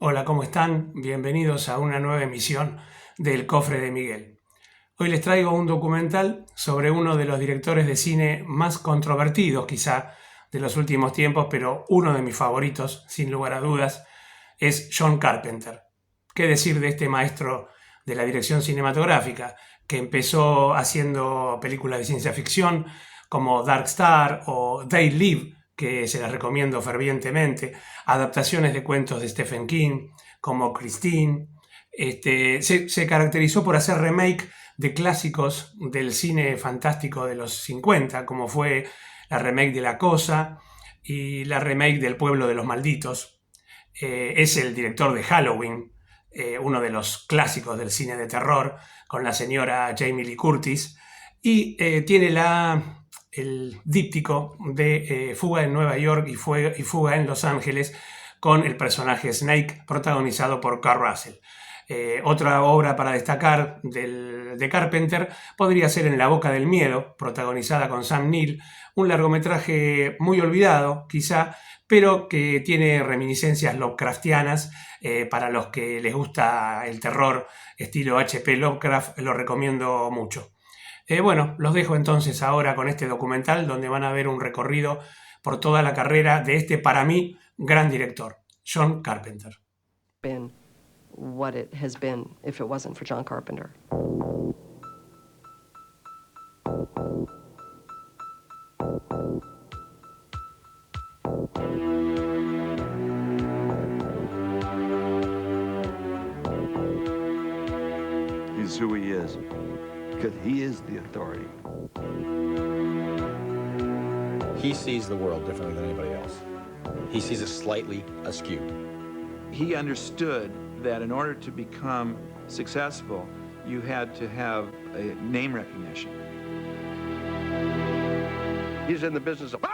Hola, ¿cómo están? Bienvenidos a una nueva emisión del Cofre de Miguel. Hoy les traigo un documental sobre uno de los directores de cine más controvertidos, quizá, de los últimos tiempos, pero uno de mis favoritos, sin lugar a dudas, es John Carpenter. ¿Qué decir de este maestro de la dirección cinematográfica, que empezó haciendo películas de ciencia ficción como Dark Star o They Live, que se las recomiendo fervientemente, adaptaciones de cuentos de Stephen King, como Christine? Se caracterizó por hacer remake de clásicos del cine fantástico de los 50, como fue la remake de La Cosa y la remake del Pueblo de los Malditos. Es el director de Halloween, uno de los clásicos del cine de terror, con la señora Jamie Lee Curtis, y tiene el díptico de Fuga en Nueva York y Fuga en Los Ángeles, con el personaje Snake, protagonizado por Kurt Russell. Otra obra para destacar de Carpenter podría ser En la boca del miedo, protagonizada con Sam Neill, un largometraje muy olvidado, quizá, pero que tiene reminiscencias Lovecraftianas. Para los que les gusta el terror estilo H.P. Lovecraft, lo recomiendo mucho. Bueno, los dejo entonces ahora con este documental donde van a ver un recorrido por toda la carrera de este, para mí, gran director, John Carpenter. Been what it has been if it wasn't for John Carpenter. He's who he is, because he is the authority. He sees the world differently than anybody else. He sees it slightly askew. He understood that in order to become successful, you had to have a name recognition. He's in the business of,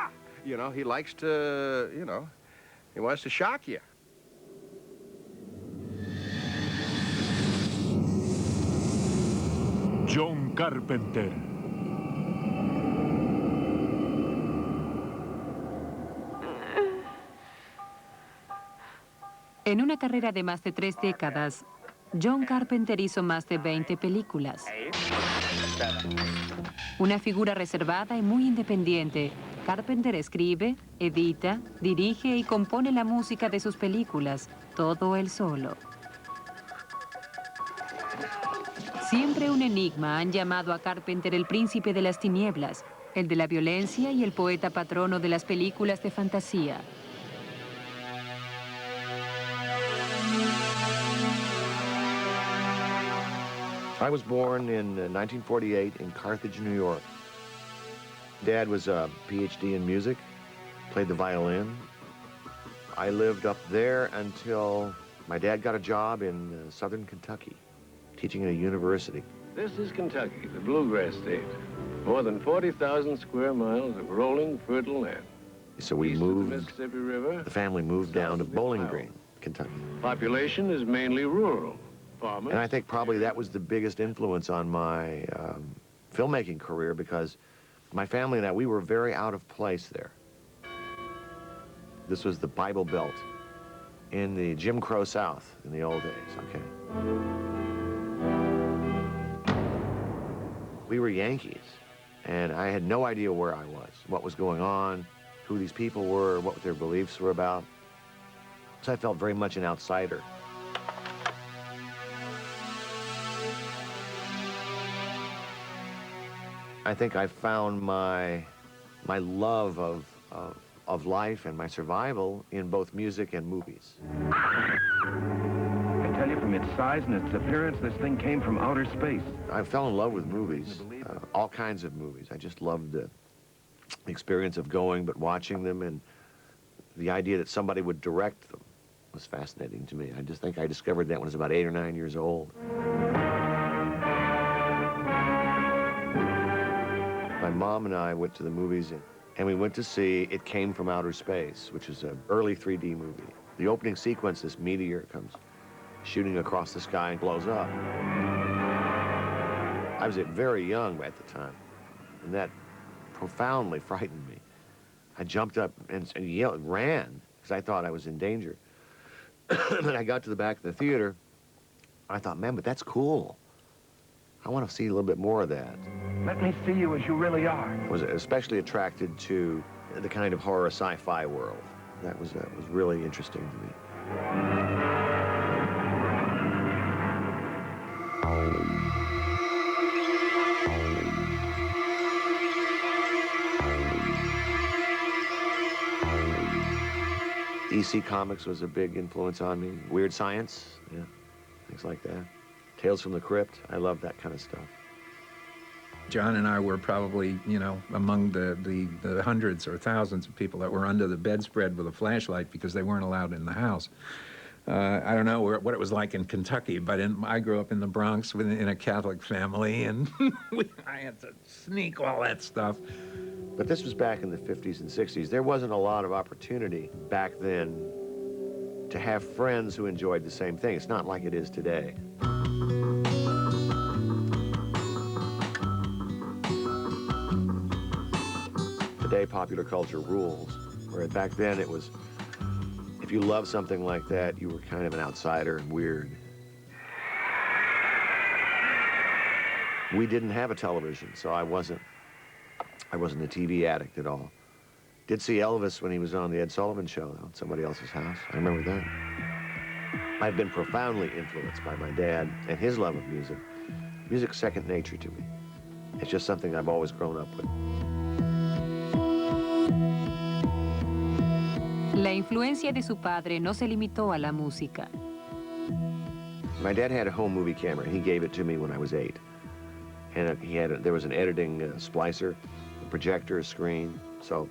he likes to, he wants to shock you. John Carpenter. En una carrera de más de 3 décadas, John Carpenter hizo más de 20 películas. Una figura reservada y muy independiente, Carpenter escribe, edita, dirige y compone la música de sus películas, todo él solo. Siempre un enigma han llamado a Carpenter el príncipe de las tinieblas, el de la violencia y el poeta patrono de las películas de fantasía. I was born in 1948 in Carthage, New York. Dad was a PhD in music, played the violin. I lived up there until my dad got a job in southern Kentucky, teaching at a university. This is Kentucky, the bluegrass state. More than 40,000 square miles of rolling, fertile land. So we East of the moved, Mississippi River, the family moved down to south of the Bowling Ohio. Green, Kentucky. Population is mainly rural. Farmers. And I think probably that was the biggest influence on my filmmaking career, because my family and I, we were very out of place there. This was the Bible Belt in the Jim Crow South in the old days, okay? We were Yankees, and I had no idea where I was, what was going on, who these people were, what their beliefs were about. So I felt very much an outsider. I think I found my love of life and my survival in both music and movies. I tell you, from its size and its appearance, this thing came from outer space. I fell in love with movies, all kinds of movies. I just loved the experience of going but watching them, and the idea that somebody would direct them was fascinating to me. I just think I discovered that when I was about 8 or 9 years old. My mom and I went to the movies, and we went to see It Came from Outer Space, which is an early 3D movie. The opening sequence, this meteor comes shooting across the sky and blows up. I was very young at the time, and that profoundly frightened me. I jumped up and yelled, ran, because I thought I was in danger. And I got to the back of the theater. I thought, man, but that's cool. I want to see a little bit more of that. Let me see you as you really are. I was especially attracted to the kind of horror sci-fi world. That was really interesting to me. EC Comics was a big influence on me. Weird Science, yeah, things like that. Tales from the Crypt, I love that kind of stuff. John and I were probably, you know, among the hundreds or thousands of people that were under the bedspread with a flashlight because they weren't allowed in the house. I don't know what it was like in Kentucky, but I grew up in the Bronx in a Catholic family, and I had to sneak all that stuff. But this was back in the 50s and 60s. There wasn't a lot of opportunity back then to have friends who enjoyed the same thing. It's not like it is today. Today, popular culture rules, where back then it was, if you love something like that, you were kind of an outsider and weird. We didn't have a television, so I wasn't a TV addict at all. Did see Elvis when he was on the Ed Sullivan Show, though, at somebody else's house. I remember that. I've been profoundly influenced by my dad and his love of music. Music's second nature to me. It's just something I've always grown up with. La influencia de su padre no se limitó a la música. My dad had a home movie camera. He gave it to me when I was 8. And there was an editing splicer, a projector, a screen. So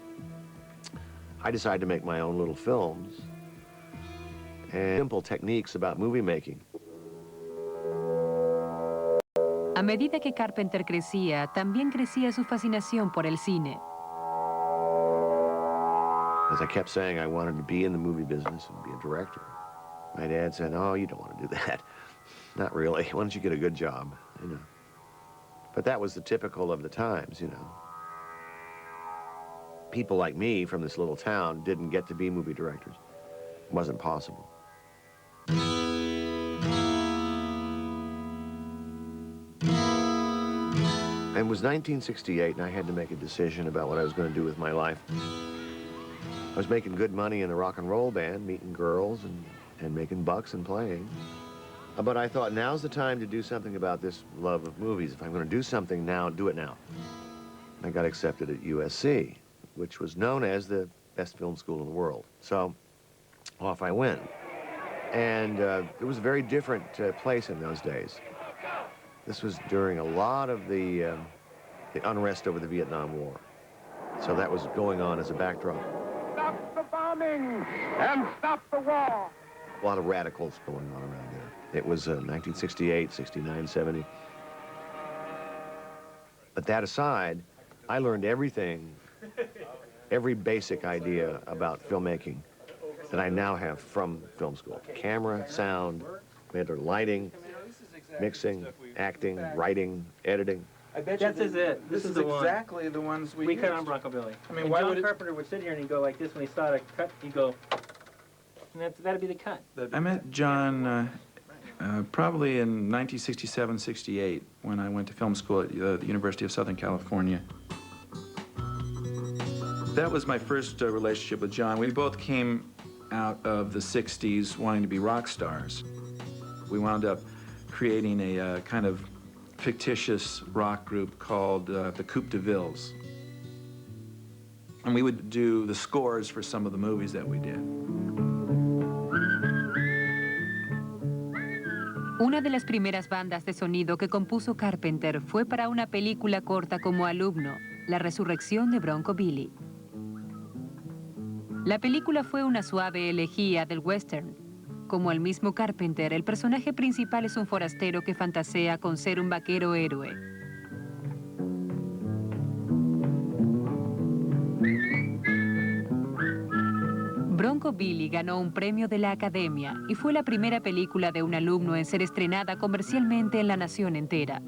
I decided to make my own little films and simple techniques about movie making. A medida que Carpenter crecía, también crecía su fascinación por el cine. As I kept saying I wanted to be in the movie business and be a director, my dad said, "Oh, you don't want to do that. Not really. Why don't you get a good job, you know?" But that was the typical of the times, you know. People like me from this little town didn't get to be movie directors. It wasn't possible. It was 1968, and I had to make a decision about what I was going to do with my life. I was making good money in a rock and roll band, meeting girls and making bucks and playing. But I thought, now's the time to do something about this love of movies. If I'm going to do something now, do it now. I got accepted at USC, which was known as the best film school in the world. So off I went. And it was a very different place in those days. This was during a lot of the unrest over the Vietnam War. So that was going on as a backdrop. Stop the bombing and stop the war. A lot of radicals going on around there. It was 1968, 69, 70. But that aside, I learned everything, every basic idea about filmmaking that I now have from film school. Camera, sound, lighting, mixing, acting, writing, editing. I bet this is it. This is exactly the ones we cut on Bronco Billy. I mean, and why John would it... Carpenter would sit here and he'd go like this when he saw a cut. He'd go, and that'd be the cut. I met John probably in 1967, 68, when I went to film school at the University of Southern California. That was my first relationship with John. We both came out of the 60s wanting to be rock stars. We wound up creating a kind of fictitious rock group called the Coupe de Villes. And we would do the scores for some of the movies that we did. Una de las primeras bandas de sonido que compuso Carpenter fue para una película corta como alumno, La resurrección de Bronco Billy. La película fue una suave elegía del western. Como el mismo Carpenter, el personaje principal es un forastero que fantasea con ser un vaquero héroe. Bronco Billy ganó un premio de la Academia y fue la primera película de un alumno en ser estrenada comercialmente en la nación entera.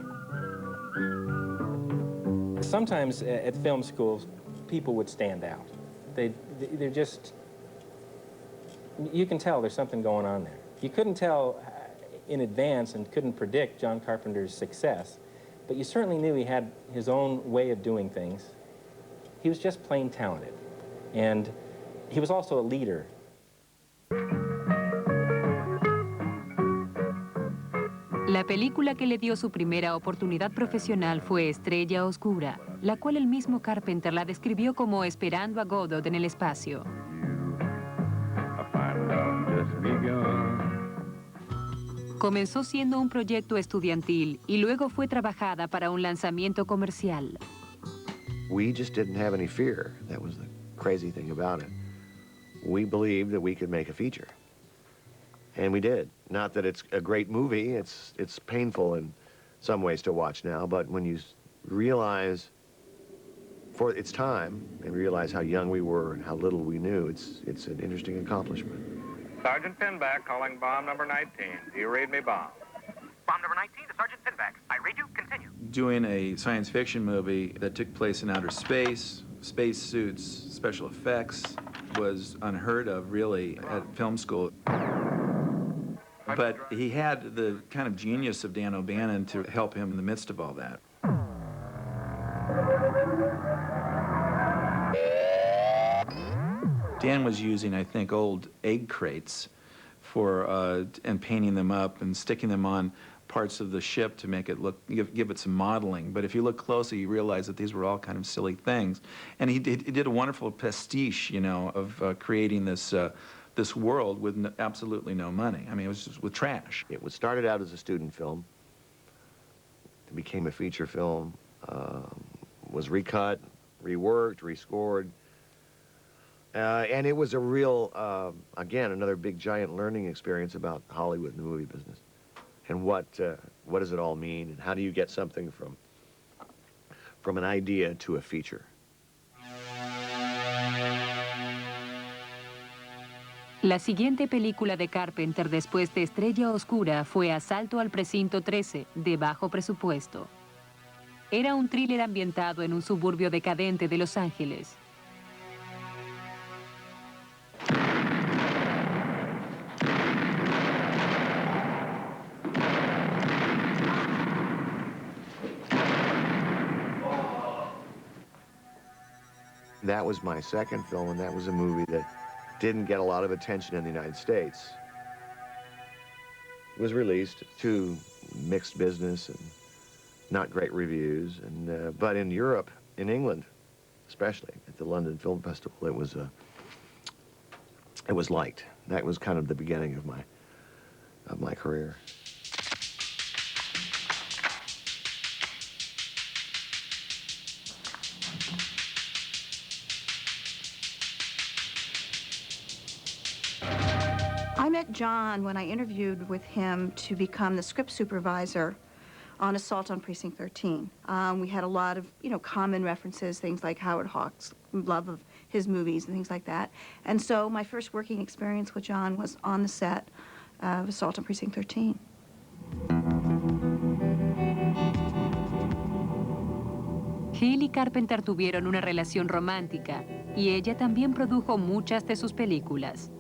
Sometimes at film schools, people would stand out. They're just you can tell there's something going on there. You couldn't tell in advance and couldn't predict John Carpenter's success, but you certainly knew he had his own way of doing things. He was just plain talented, and he was also a leader. La película que le dio su primera oportunidad profesional fue Estrella Oscura, la cual el mismo Carpenter la describió como esperando a Godot en el espacio. Comenzó siendo un proyecto estudiantil y luego fue trabajada para un lanzamiento comercial. We just didn't have any fear. That was the crazy thing about it. We believed that we could make a feature. And we did. Not that it's a great movie. It's painful in some ways to watch now, but when you realize for its time and realize how young we were and how little we knew, it's an interesting accomplishment. Sergeant Pinback calling bomb number 19. Do you read me, bomb? Bomb number 19 to Sergeant Pinback. I read you. Continue. Doing a science fiction movie that took place in outer space, space suits, special effects, was unheard of, really, at film school. But he had the kind of genius of Dan O'Bannon to help him in the midst of all that. Dan was using, I think, old egg crates for, and painting them up and sticking them on parts of the ship to make it look, give it some modeling. But if you look closely, you realize that these were all kind of silly things. And he did a wonderful pastiche, you know, of creating this world with absolutely no money. I mean, it was just with trash. It was started out as a student film. It became a feature film, was recut, reworked, rescored. And it was a real, again, another big, giant learning experience about Hollywood and the movie business. And what does it all mean? And how do you get something from an idea to a feature? La siguiente película de Carpenter después de Estrella Oscura fue Asalto al Precinto 13, de bajo presupuesto. Era un thriller ambientado en un suburbio decadente de Los Ángeles. That was my second film, and that was a movie that didn't get a lot of attention in the United States. It was released to mixed business and not great reviews, and but in Europe, in England, especially at the London Film Festival, it was liked. That was kind of the beginning of my career. I met John when I interviewed with him to become the script supervisor on Assault on Precinct 13. We had a lot of, common references, things like Howard Hawks' love of his movies and things like that. And so my first working experience with John was on the set of Assault on Precinct 13. Hill y Carpenter tuvieron una relación romántica y ella también produjo muchas de sus películas.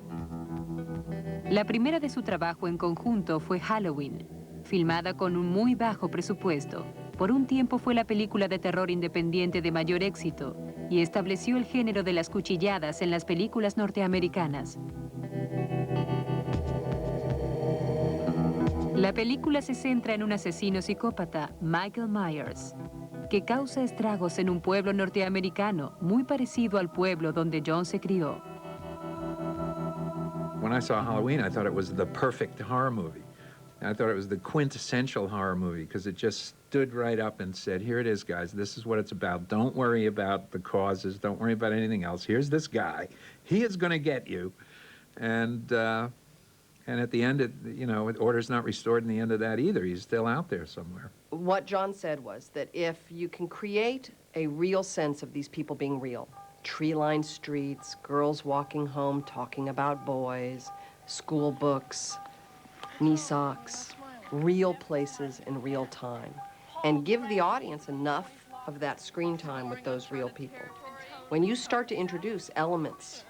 La primera de su trabajo en conjunto fue Halloween, filmada con un muy bajo presupuesto. Por un tiempo fue la película de terror independiente de mayor éxito y estableció el género de las cuchilladas en las películas norteamericanas. La película se centra en un asesino psicópata, Michael Myers, que causa estragos en un pueblo norteamericano muy parecido al pueblo donde John se crió. When I saw Halloween, I thought it was the perfect horror movie. I thought it was the quintessential horror movie because it just stood right up and said, here it is, guys. This is what it's about. Don't worry about the causes. Don't worry about anything else. Here's this guy. He is going to get you. And at the end, order's not restored in the end of that either. He's still out there somewhere. What John said was that if you can create a real sense of these people being real, tree-lined streets, girls walking home talking about boys, school books, knee socks, real places in real time, and give the audience enough of that screen time with those real people. When you start to introduce elements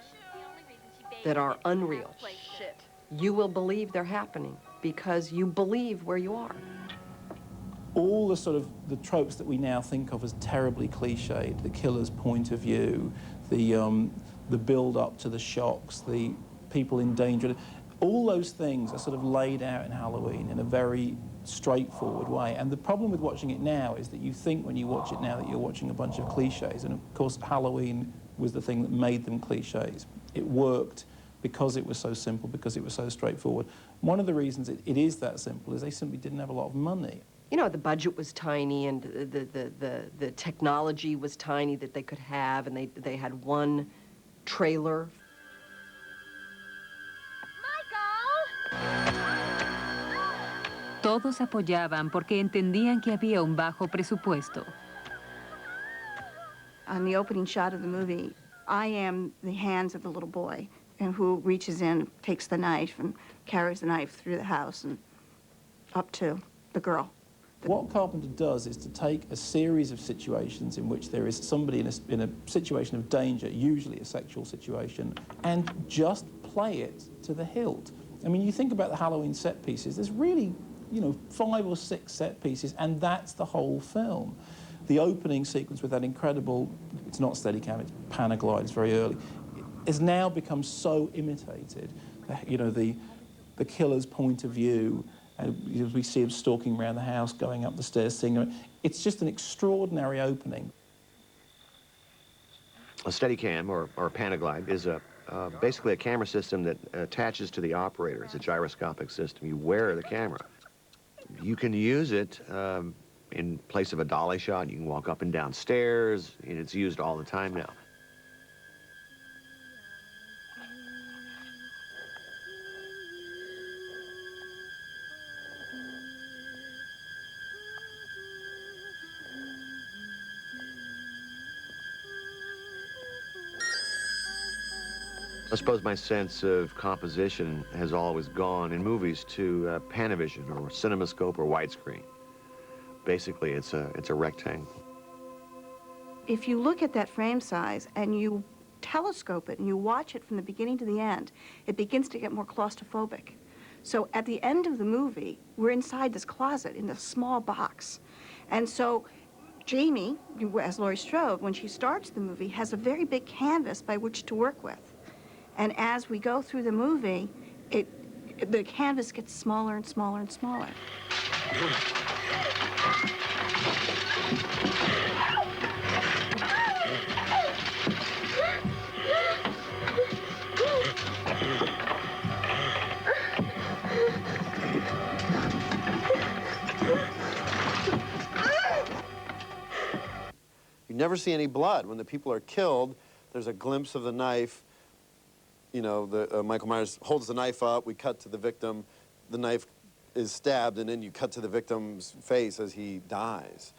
that are unreal, you will believe they're happening because you believe where you are. All the sort of the tropes that we now think of as terribly cliched, the killer's point of view, the build-up to the shocks, the people in danger, all those things are sort of laid out in Halloween in a very straightforward way. And the problem with watching it now is that you think when you watch it now that you're watching a bunch of cliches. And of course, Halloween was the thing that made them cliches. It worked because it was so simple, because it was so straightforward. One of the reasons it is that simple is they simply didn't have a lot of money. You know, the budget was tiny and the technology was tiny that they could have, and they had one trailer. Todos apoyaban porque entendían que había un bajo presupuesto. On the opening shot of the movie, I am the hands of the little boy, and who reaches in, takes the knife, and carries the knife through the house and up to the girl. What Carpenter does is to take a series of situations in which there is somebody in a situation of danger, usually a sexual situation, and just play it to the hilt. I mean, you think about the Halloween set pieces, there's really, you know, 5 or 6 set pieces, and that's the whole film. The opening sequence with that incredible, it's not Steadicam, it's Panaglide, it's very early, has now become so imitated. You know, the killer's point of view, and we see him stalking around the house, going up the stairs, singing. It's just an extraordinary opening. A Steadicam, or a Panaglide, is basically a camera system that attaches to the operator. It's a gyroscopic system. You wear the camera. You can use it in place of a dolly shot. You can walk up and down stairs, and it's used all the time now. I suppose my sense of composition has always gone in movies to Panavision or CinemaScope or widescreen. Basically, it's a rectangle. If you look at that frame size and you telescope it and you watch it from the beginning to the end, it begins to get more claustrophobic. So at the end of the movie, we're inside this closet in this small box. And so Jamie, as Laurie Strode, when she starts the movie, has a very big canvas by which to work with. And as we go through the movie, the canvas gets smaller and smaller and smaller. You never see any blood. When the people are killed, there's a glimpse of the knife. You know, Michael Myers holds the knife up, we cut to the victim, the knife is stabbed, and then you cut to the victim's face as he dies.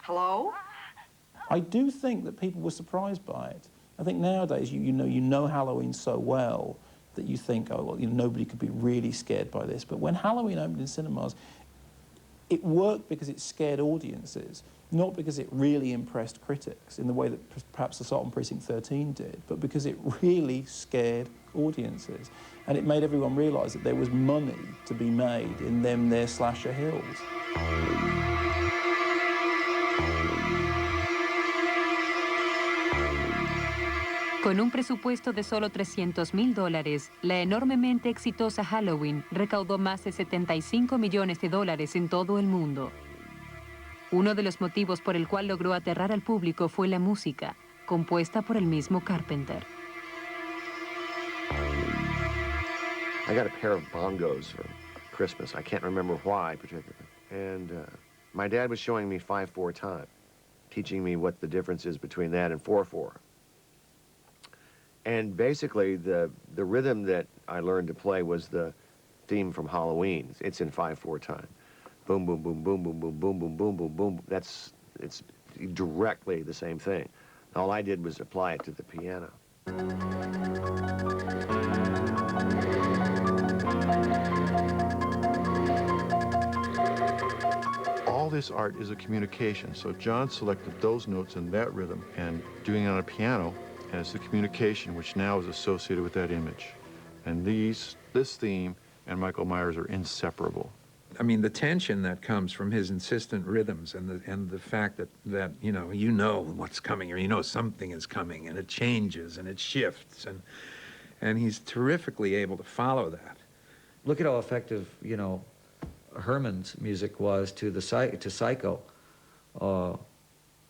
Hello? I do think that people were surprised by it. I think nowadays, you know Halloween so well that you think, oh, well, nobody could be really scared by this. But when Halloween opened in cinemas, it worked because it scared audiences, not because it really impressed critics in the way that perhaps Assault on Precinct 13 did, but because it really scared audiences. And it made everyone realise that there was money to be made in their slasher hills. Con un presupuesto de solo $300,000, la enormemente exitosa Halloween recaudó más de $75 millones en todo el mundo. Uno de los motivos por el cual logró aterrar al público fue la música, compuesta por el mismo Carpenter. I got a pair of bongos for Christmas. I can't remember why particularly. And my dad was showing me 5/4 time, teaching me what the difference is between that and 4/4. And basically, the rhythm that I learned to play was the theme from Halloween. It's in 5/4 time. Boom, boom, boom, boom, boom, boom, boom, boom, boom, boom, boom. It's directly the same thing. All I did was apply it to the piano. All this art is a communication. So John selected those notes in that rhythm and doing it on a piano, and it's the communication which now is associated with that image. And this theme and Michael Myers are inseparable. I mean, the tension that comes from his insistent rhythms and the fact that you know what's coming, or you know something is coming, and it changes and it shifts, and he's terrifically able to follow that. Look at how effective, Herman's music was to Psycho. I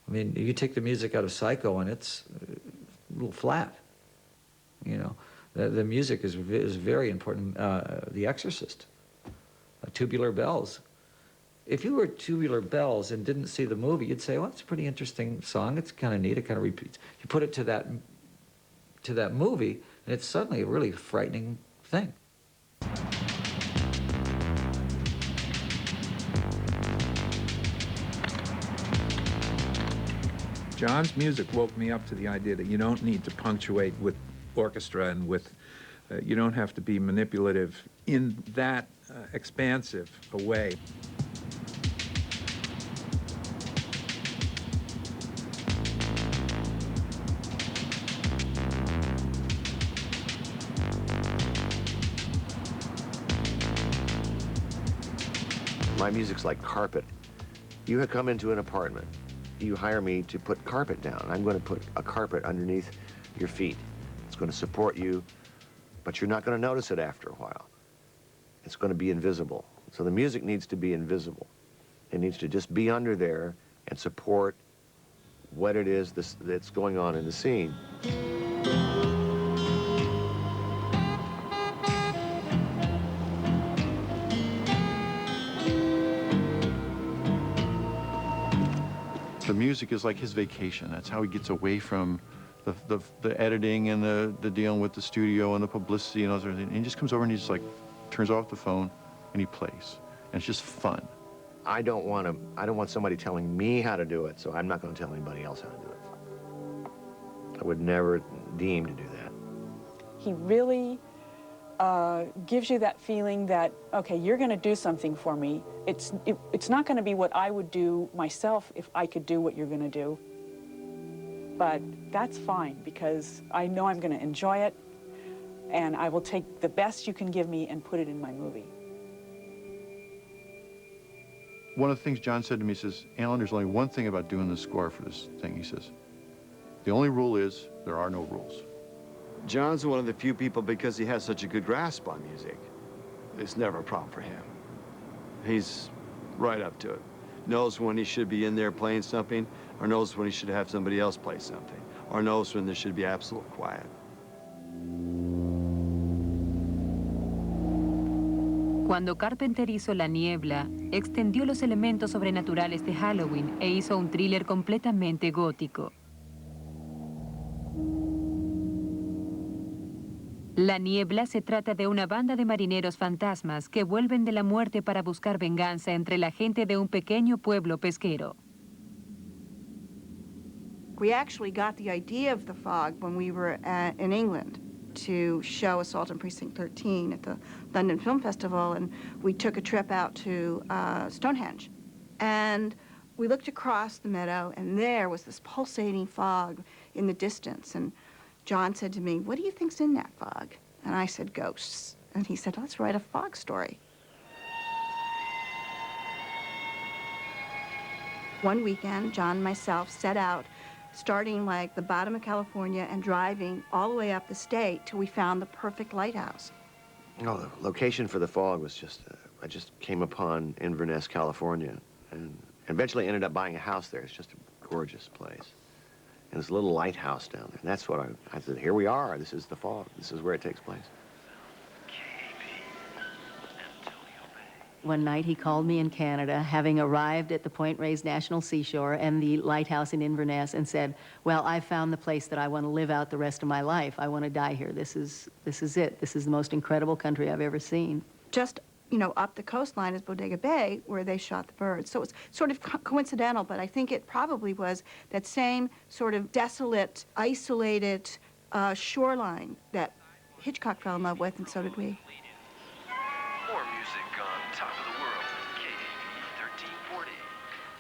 mean, you take the music out of Psycho and it's a little flat. The music is very important. The Exorcist, Tubular Bells. If you were Tubular Bells and didn't see the movie, you'd say, well, it's a pretty interesting song. It's kind of neat. It kind of repeats. You put it to that movie, and it's suddenly a really frightening thing. John's music woke me up to the idea that you don't need to punctuate with orchestra and with, you don't have to be manipulative in that expansive a way. My music's like carpet. You have come into an apartment. You hire me to put carpet down. I'm going to put a carpet underneath your feet. It's going to support you, but you're not going to notice it after a while. It's going to be invisible. So the music needs to be invisible. It needs to just be under there and support what it is that's going on in the scene. The music is like his vacation. That's how he gets away from the editing and the dealing with the studio and the publicity and all that. And he just comes over and he just like turns off the phone and he plays. And it's just fun. I don't want somebody telling me how to do it, so I'm not going to tell anybody else how to do it. I would never deem to do that. He really gives you that feeling that, okay, you're going to do something for me. It's not going to be what I would do myself if I could do what you're going to do. But that's fine, because I know I'm going to enjoy it, and I will take the best you can give me and put it in my movie. One of the things John said to me, he says, Alan, there's only one thing about doing the score for this thing. He says, the only rule is there are no rules. John's one of the few people, because he has such a good grasp on music, it's never a problem for him. He's right up to it. Knows when he should be in there playing something, or knows when he should have somebody else play something, or knows when there should be absolute quiet. Cuando Carpenter hizo La Niebla, extendió los elementos sobrenaturales de Halloween e hizo un thriller completamente gótico. La Niebla se trata de una banda de marineros fantasmas que vuelven de la muerte para buscar venganza entre la gente de un pequeño pueblo pesquero. We actually got the idea of the fog when we were in England to show Assault on Precinct 13 at the London Film Festival, and we took a trip out to Stonehenge. And we looked across the meadow, and there was this pulsating fog in the distance. And John said to me, what do you think's in that fog? And I said, ghosts. And he said, let's write a fog story. One weekend, John and myself set out, starting like the bottom of California and driving all the way up the state till we found the perfect lighthouse. No, the location for the fog was just, I just came upon Inverness, California, and eventually ended up buying a house there. It's just a gorgeous place. And this little lighthouse down there. And that's what I said, here we are. This is the fog. This is where it takes place. One night he called me in Canada, having arrived at the Point Reyes National Seashore and the lighthouse in Inverness, and said, well, I found the place that I want to live out the rest of my life. I want to die here. This is it. This is the most incredible country I've ever seen. Just, up the coastline is Bodega Bay, where they shot the birds. So it's sort of coincidental, but I think it probably was that same sort of desolate, isolated shoreline that Hitchcock fell in love with, and so did we. More music on Top of the World, KAB 1340.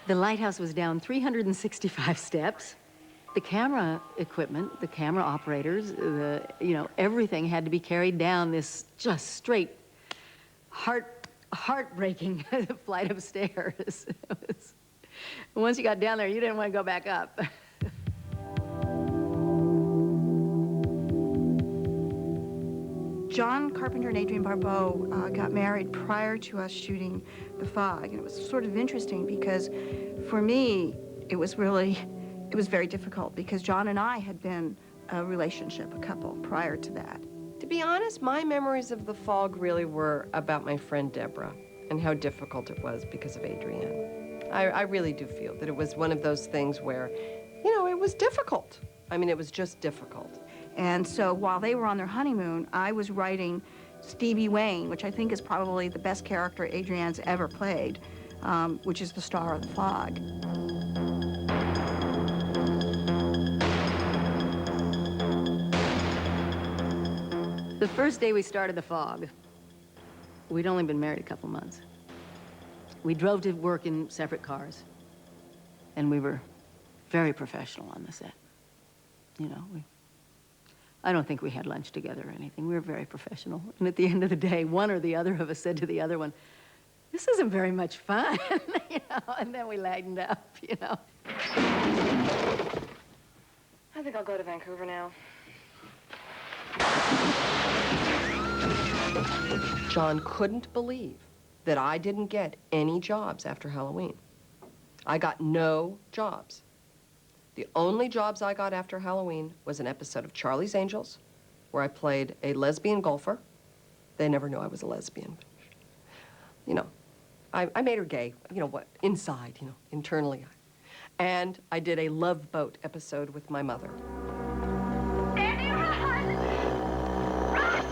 The lighthouse was down 365 steps. The camera equipment, the camera operators, everything had to be carried down this just straight, heartbreaking flight of stairs. Once you got down there, you didn't want to go back up. John Carpenter and Adrienne Barbeau got married prior to us shooting The Fog, and it was sort of interesting because for me, it was very difficult because John and I had been a relationship, a couple, prior to that. To be honest, my memories of The Fog really were about my friend Deborah and how difficult it was because of Adrienne. I really do feel that it was one of those things where, it was difficult. I mean, it was just difficult. And so while they were on their honeymoon, I was writing Stevie Wayne, which I think is probably the best character Adrienne's ever played, which is the star of The Fog. The first day we started The Fog, we'd only been married a couple months. We drove to work in separate cars, and we were very professional on the set. I don't think we had lunch together or anything. We were very professional. And at the end of the day, one or the other of us said to the other one, "This isn't very much fun," and then we lightened up, I think I'll go to Vancouver now. John couldn't believe that I didn't get any jobs after Halloween. I got no jobs. The only jobs I got after Halloween was an episode of Charlie's Angels, where I played a lesbian golfer. They never knew I was a lesbian. I made her gay, inside, internally. And I did a Love Boat episode with my mother. Andy, run! Run!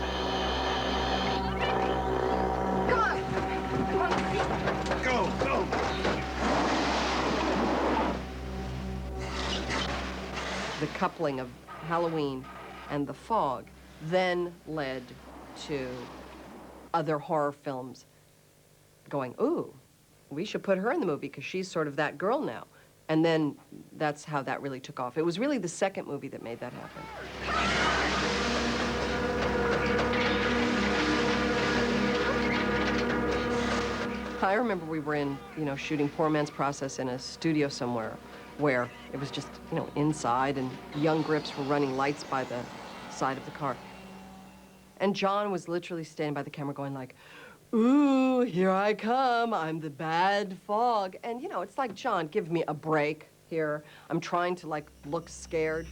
Come on! Go! The coupling of Halloween and The Fog then led to other horror films going, ooh, we should put her in the movie because she's sort of that girl now. And then that's how that really took off. It was really the second movie that made that happen. I remember we were in, shooting Poor Man's Process in a studio somewhere where it was just, inside, and young grips were running lights by the side of the car. And John was literally standing by the camera going like, ooh, here I come, I'm the bad Fog. And, it's like, John, give me a break here. I'm trying to, look scared.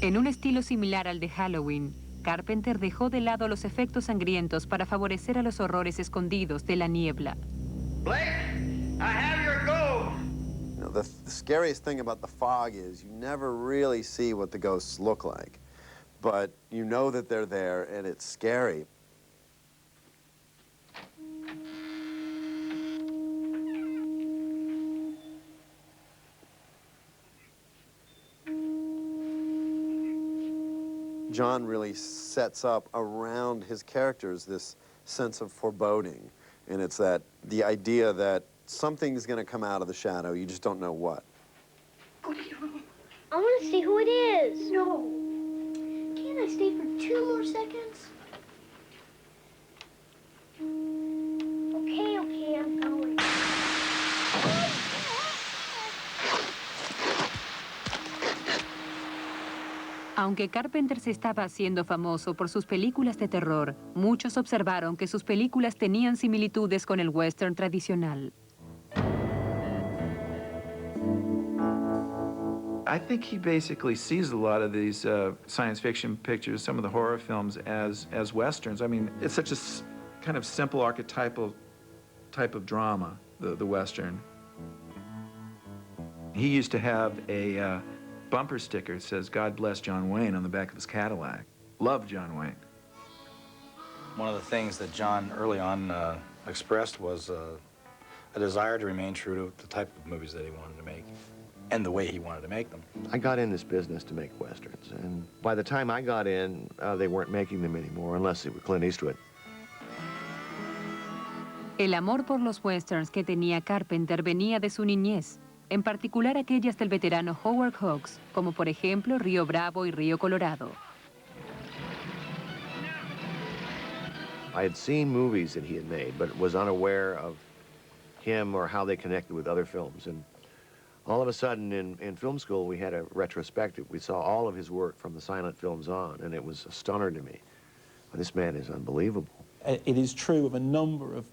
En un estilo similar al de Halloween, Carpenter dejó de lado los efectos sangrientos para favorecer a los horrores escondidos de la niebla. Blake, I have your gold. The scariest thing about The Fog is you never really see what the ghosts look like, but you know that they're there and it's scary. John really sets up around his characters this sense of foreboding, and it's the idea that something's going to come out of the shadow, you just don't know what. I want to see who it is. No. Can't I stay for 2 more seconds? Okay, I'm going. Aunque Carpenter se estaba haciendo famoso por sus películas de terror, muchos observaron que sus películas tenían similitudes con el western tradicional. I think he basically sees a lot of these science fiction pictures, some of the horror films, as westerns. I mean, it's such a kind of simple archetypal type of drama, the western. He used to have a bumper sticker that says, "God bless John Wayne," on the back of his Cadillac. Loved John Wayne. One of the things that John early on expressed was a desire to remain true to the type of movies that he wanted to make and the way he wanted to make them. I got in this business to make westerns, and by the time I got in, they weren't making them anymore, unless it was Clint Eastwood. El amor por los westerns que tenía Carpenter venía de su niñez, en particular aquellas del veterano Howard Hawks, como por ejemplo Río Bravo y Río Colorado. I had seen movies that he had made, but was unaware of him or how they connected with other films. And all of a sudden, in film school, we had a retrospective. We saw all of his work from the silent films on, and it was a stunner to me. This man is unbelievable. It is true of a number of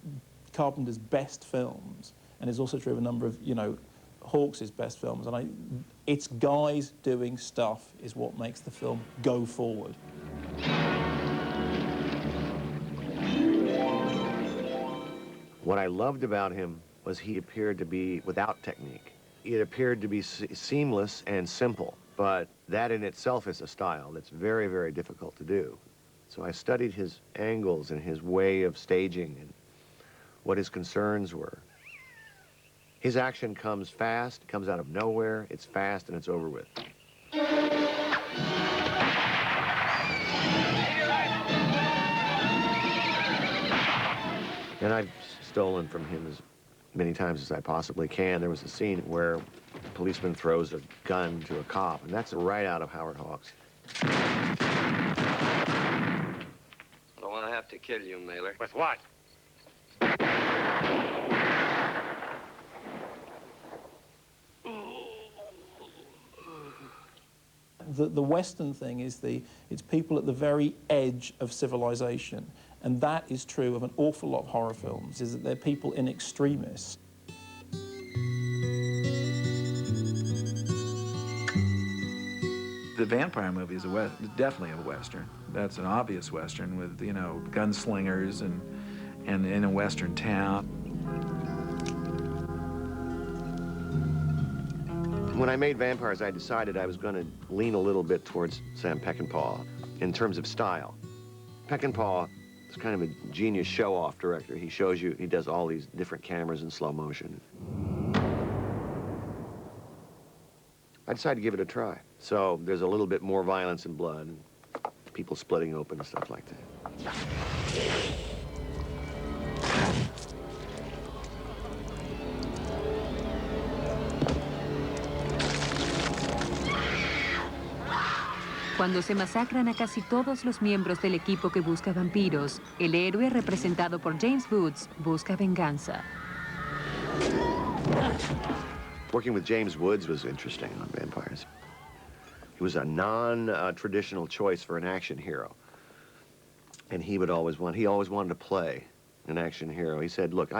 Carpenter's best films, and it's also true of a number of, Hawks' best films. And it's guys doing stuff is what makes the film go forward. What I loved about him was he appeared to be without technique. It appeared to be seamless and simple, but that in itself is a style that's very, very difficult to do. So I studied his angles and his way of staging and what his concerns were. His action comes fast, comes out of nowhere, it's fast and it's over with. And I've stolen from him as many times as I possibly can. There was a scene where a policeman throws a gun to a cop, and that's right out of Howard Hawks. I don't want to have to kill you, Mailer. With what? The Western thing is it's people at the very edge of civilization. And that is true of an awful lot of horror films, is that they're people in extremis. The vampire movie is definitely a Western. That's an obvious Western with, gunslingers and in a Western town. When I made Vampires, I decided I was going to lean a little bit towards Sam Peckinpah in terms of style. Peckinpah is kind of a genius show-off director. He shows you, he does all these different cameras in slow motion. I decided to give it a try. So there's a little bit more violence and blood, and people splitting open and stuff like that. Cuando se masacran a casi todos los miembros del equipo que busca vampiros, el héroe, representado por James Woods, busca venganza. Working with James Woods was interesting on Vampires. He was a non-traditional choice for an action hero. And he always wanted to play an action hero. He said, look,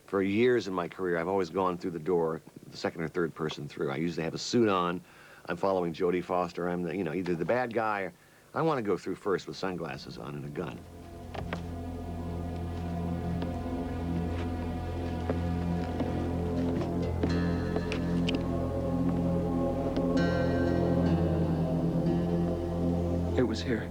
for years in my career, I've always gone through the door, the second or third person through. I usually have a suit on. I'm following Jodie Foster. I'm either the bad guy or I want to go through first with sunglasses on and a gun. It was here.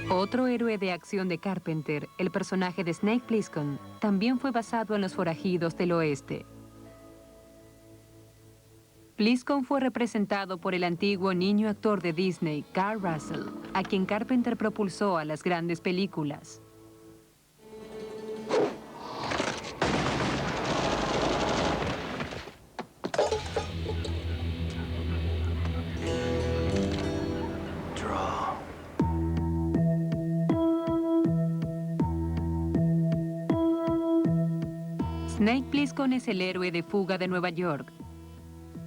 Otro héroe de acción de Carpenter, el personaje de Snake Plissken, también fue basado en los forajidos del oeste. Plissken fue representado por el antiguo niño actor de Disney, Carl Russell, a quien Carpenter propulsó a las grandes películas. Snake Plissken es el héroe de Fuga de Nueva York,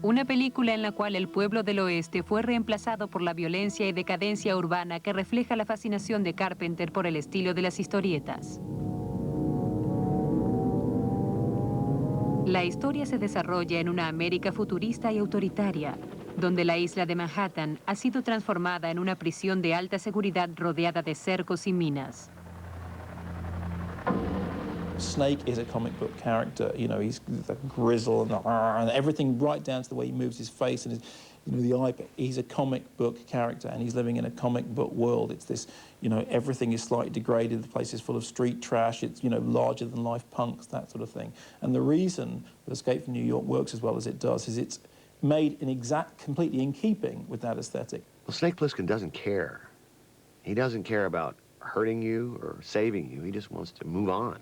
una película en la cual el pueblo del oeste fue reemplazado por la violencia y decadencia urbana que refleja la fascinación de Carpenter por el estilo de las historietas. La historia se desarrolla en una América futurista y autoritaria, donde la isla de Manhattan ha sido transformada en una prisión de alta seguridad rodeada de cercos y minas. Snake is a comic book character. He's the grizzle and everything, right down to the way he moves his face and the eye. He's a comic book character, and he's living in a comic book world. It's this, everything is slightly degraded. The place is full of street trash. It's, larger than life punks, that sort of thing. And the reason that Escape from New York works as well as it does is it's made completely in keeping with that aesthetic. Well, Snake Plissken doesn't care. He doesn't care about hurting you or saving you. He just wants to move on.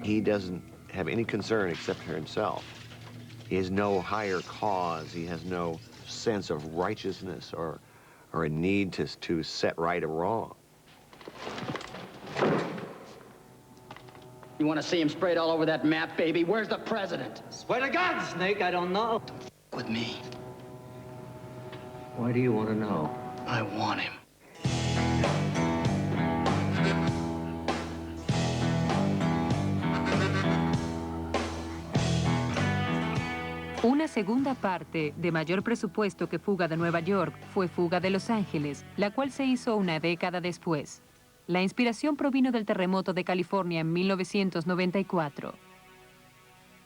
He doesn't have any concern except for himself. He has no higher cause. He has no sense of righteousness or a need to set right a wrong. You want to see him sprayed all over that map, baby? Where's the president? Swear to God, Snake, I don't know. With me. Why do you want to know? I want him. Una segunda parte, de mayor presupuesto que Fuga de Nueva York, fue Fuga de Los Ángeles, la cual se hizo una década después. La inspiración provino del terremoto de California en 1994.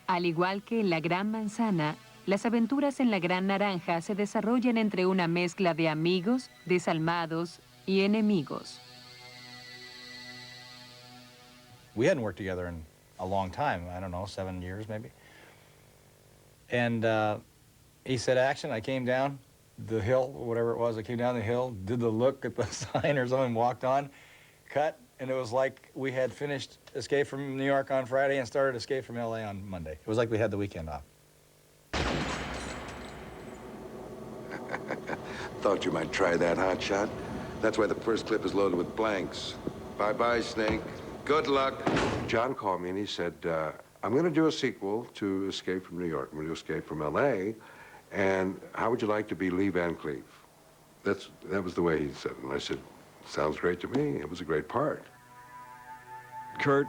Al igual que en La Gran Manzana, las aventuras en La Gran Naranja se desarrollan entre una mezcla de amigos, desalmados y enemigos. We hadn't worked together in a long time, I don't know, 7 years maybe. And he said, action, I came down the hill, whatever it was, I came down the hill, did the look at the sign or something, walked on, cut, and it was like we had finished Escape from New York on Friday and started Escape from LA on Monday. It was like we had the weekend off. Thought you might try that hot shot. That's why the first clip is loaded with blanks. Bye-bye, Snake. Good luck. John called me and he said, I'm going to do a sequel to Escape from New York. I'm going to do Escape from L.A., and how would you like to be Lee Van Cleef? That was the way he said it. And I said, sounds great to me. It was a great part. Kurt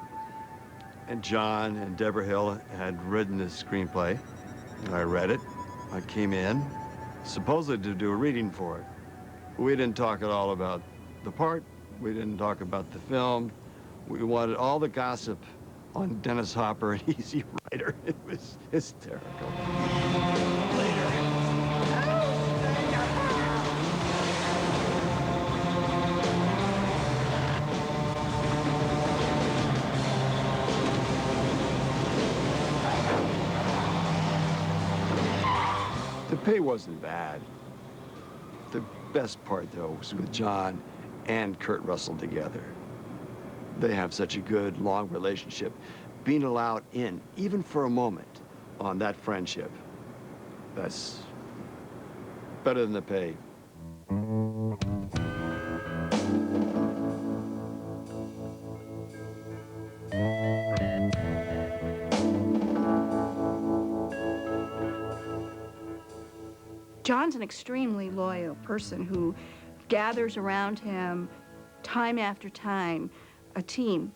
and John and Deborah Hill had written this screenplay. I read it. I came in, supposedly to do a reading for it. We didn't talk at all about the part. We didn't talk about the film. We wanted all the gossip on Dennis Hopper, an Easy Rider. It was hysterical. The pay wasn't bad. The best part, though, was with John and Kurt Russell together. They have such a good, long relationship. Being allowed in, even for a moment, on that friendship, that's better than the pay. John's an extremely loyal person who gathers around him time after time a team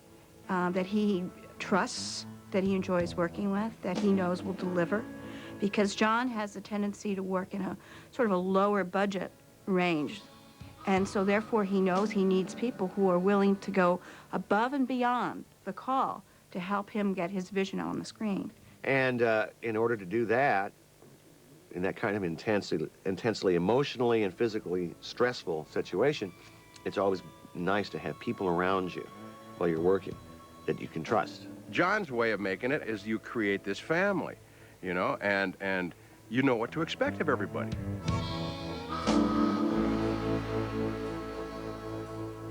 that he trusts, that he enjoys working with, that he knows will deliver. Because John has a tendency to work in a sort of a lower budget range. And so therefore he knows he needs people who are willing to go above and beyond the call to help him get his vision on the screen. And in order to do that, in that kind of intensely emotionally and physically stressful situation, it's always nice to have people around you while you're working that you can trust. John's way of making it is you create this family, you know, and you know what to expect of everybody.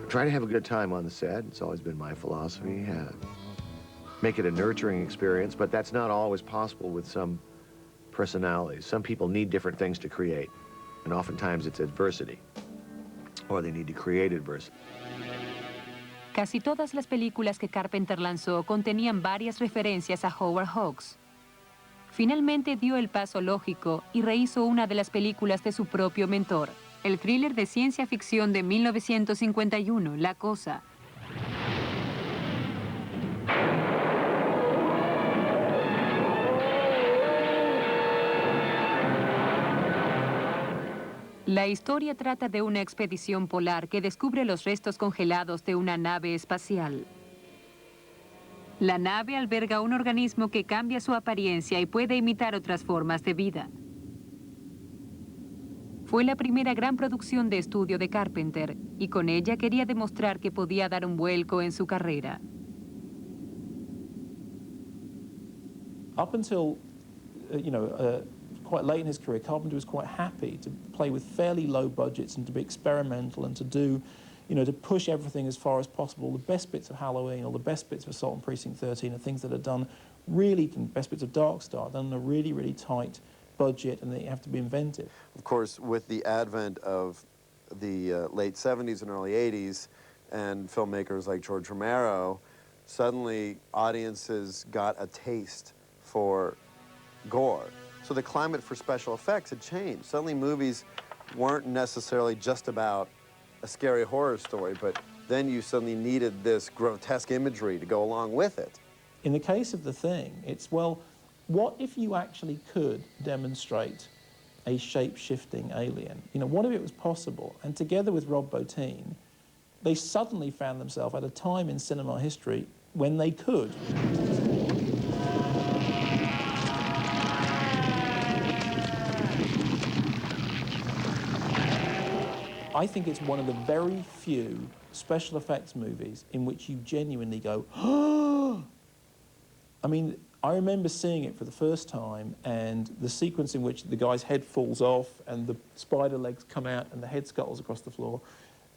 Try to have a good time on the set. It's always been my philosophy. Make it a nurturing experience, but that's not always possible with some personalities. Some people need different things to create, and oftentimes it's adversity, or they need to create adversity. Casi todas las películas que Carpenter lanzó contenían varias referencias a Howard Hawks. Finalmente dio el paso lógico y rehizo una de las películas de su propio mentor, el thriller de ciencia ficción de 1951, La Cosa. La historia trata de una expedición polar que descubre los restos congelados de una nave espacial. La nave alberga un organismo que cambia su apariencia y puede imitar otras formas de vida. Fue la primera gran producción de estudio de Carpenter y con ella quería demostrar que podía dar un vuelco en su carrera. Up until, quite late in his career, Carpenter was quite happy to play with fairly low budgets and to be experimental and to do, to push everything as far as possible. The best bits of Halloween or the best bits of Assault on Precinct 13 are things that are done really, best bits of Dark Star, done on a really, really tight budget, and they have to be inventive. Of course, with the advent of the late 70s and early 80s and filmmakers like George Romero, suddenly audiences got a taste for gore. So the climate for special effects had changed. Suddenly movies weren't necessarily just about a scary horror story, but then you suddenly needed this grotesque imagery to go along with it. In the case of The Thing, it's, well, what if you actually could demonstrate a shape-shifting alien? What if it was possible? And together with Rob Bottin, they suddenly found themselves at a time in cinema history when they could. I think it's one of the very few special effects movies in which you genuinely go, oh! I mean, I remember seeing it for the first time, and the sequence in which the guy's head falls off and the spider legs come out and the head scuttles across the floor,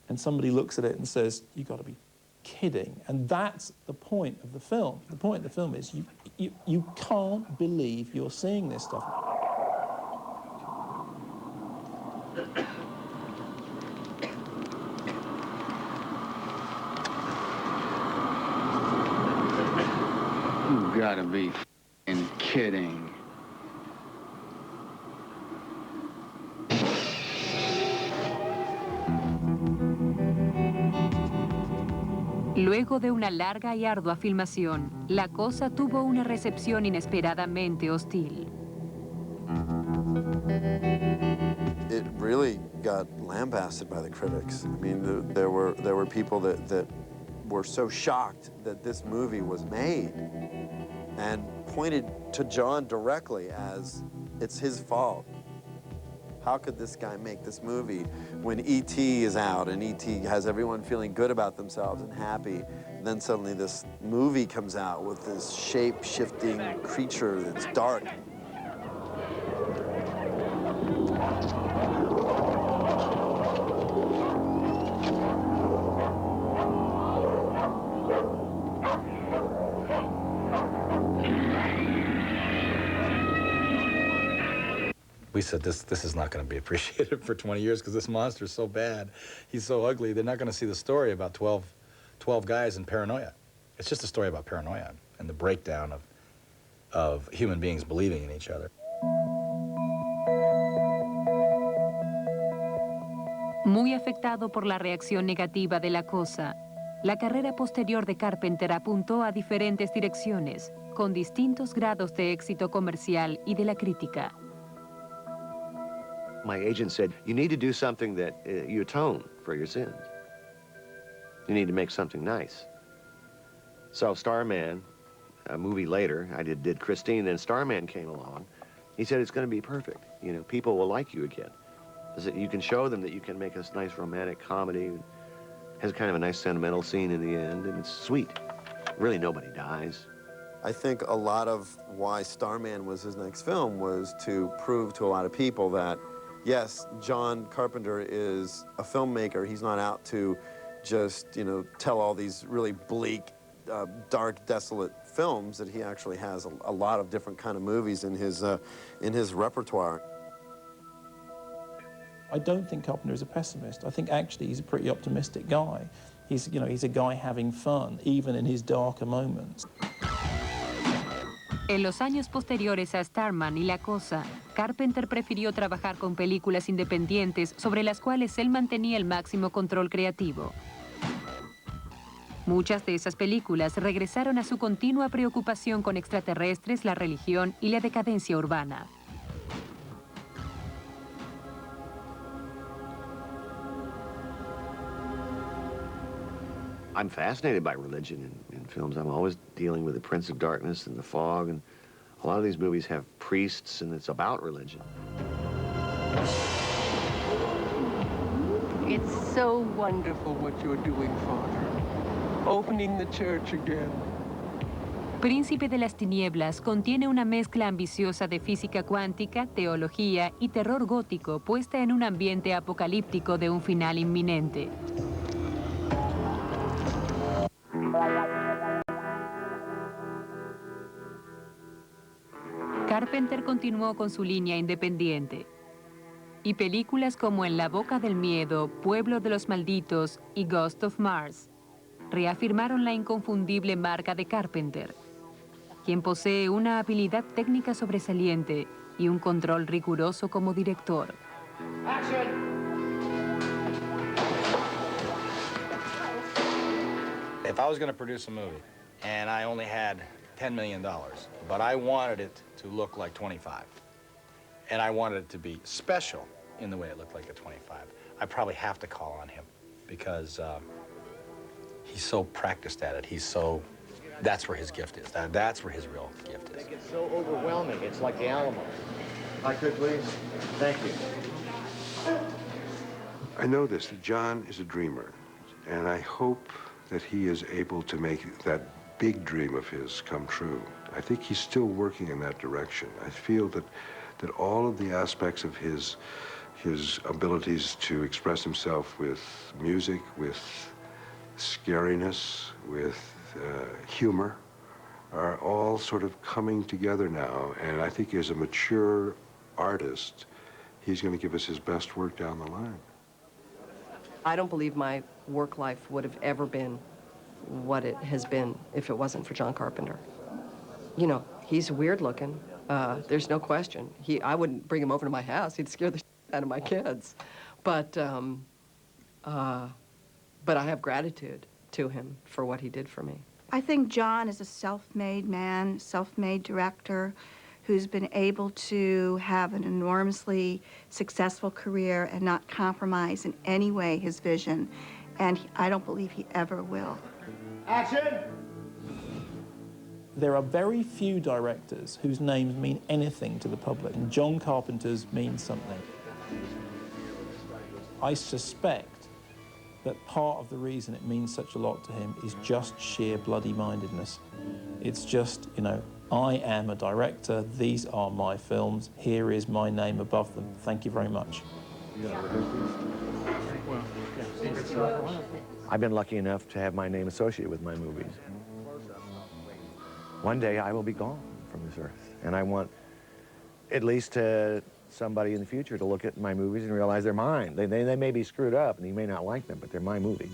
and somebody looks at it and says, "You've got to be kidding." And that's the point of the film. The point of the film is you can't believe you're seeing this stuff. You gotta be f***ing kidding. Luego de una larga y ardua filmación, La Cosa tuvo una recepción inesperadamente hostil. It really got lambasted by the critics. I mean, there were people that were so shocked that this movie was made and pointed to John directly as it's his fault. How could this guy make this movie when E.T. is out and E.T. has everyone feeling good about themselves and happy? And then suddenly this movie comes out with this shape-shifting creature that's dark. We said this is not going to be appreciated for 20 years because this monster's so bad. He's so ugly. They're not going to see the story about 12 guys and paranoia. It's just a story about paranoia and the breakdown of human beings believing in each other. Muy afectado por la reacción negativa de La Cosa, la carrera posterior de Carpenter apuntó a diferentes direcciones, con distintos grados de éxito comercial y de la crítica. My agent said, you need to do something that you atone for your sins. You need to make something nice. So Starman, a movie later, I did Christine, then Starman came along. He said, it's going to be perfect. You know, people will like you again. You can show them that you can make a nice romantic comedy. Has kind of a nice sentimental scene in the end, and it's sweet. Really, nobody dies. I think a lot of why Starman was his next film was to prove to a lot of people that, yes, John Carpenter is a filmmaker. He's not out to just, tell all these really bleak, dark, desolate films, that he actually has a lot of different kind of movies in his repertoire. I don't think Carpenter is a pessimist. I think actually he's a pretty optimistic guy. He's a guy having fun, even in his darker moments. En los años posteriores a Starman y La Cosa, Carpenter prefirió trabajar con películas independientes sobre las cuales él mantenía el máximo control creativo. Muchas de esas películas regresaron a su continua preocupación con extraterrestres, la religión y la decadencia urbana. I'm fascinated by religion in films. I'm always dealing with the Prince of Darkness and the Fog, and a lot of these movies have priests, and it's about religion. It's so wonderful what you're doing, Father. Opening the church again. Príncipe de las Tinieblas contiene una mezcla ambiciosa de física cuántica, teología y terror gótico puesta en un ambiente apocalíptico de un final inminente. Carpenter continuó con su línea independiente. Y películas como En la boca del miedo, Pueblo de los malditos y Ghost of Mars reafirmaron la inconfundible marca de Carpenter, quien posee una habilidad técnica sobresaliente y un control riguroso como director. If I was going to produce a movie and I only had $10 million, but I wanted it to look like 25, and I wanted it to be special in the way it looked like a 25, I probably have to call on him because he's so practiced at it. That's where his gift is. That's where his real gift is. It's so overwhelming. It's like the Alamo. I could, please. Thank you. I know this, that John is a dreamer, and I hope that he is able to make that big dream of his come true. I think he's still working in that direction. I feel that all of the aspects of his abilities to express himself with music, with scariness, with humor, are all sort of coming together now. And I think as a mature artist, he's going to give us his best work down the line. I don't believe my work life would have ever been what it has been if it wasn't for John Carpenter. You know, he's weird looking. There's no question. I wouldn't bring him over to my house. He'd scare the shit out of my kids. But I have gratitude to him for what he did for me. I think John is a self-made man, self-made director who's been able to have an enormously successful career and not compromise in any way his vision. And I don't believe he ever will. Action! There are very few directors whose names mean anything to the public, and John Carpenter's means something. I suspect that part of the reason it means such a lot to him is just sheer bloody-mindedness. It's just, you know, I am a director, these are my films, here is my name above them. Thank you very much. I've been lucky enough to have my name associated with my movies. One day I will be gone from this earth, and I want at least somebody in the future to look at my movies and realize they're mine. They may be screwed up and you may not like them, but they're my movies.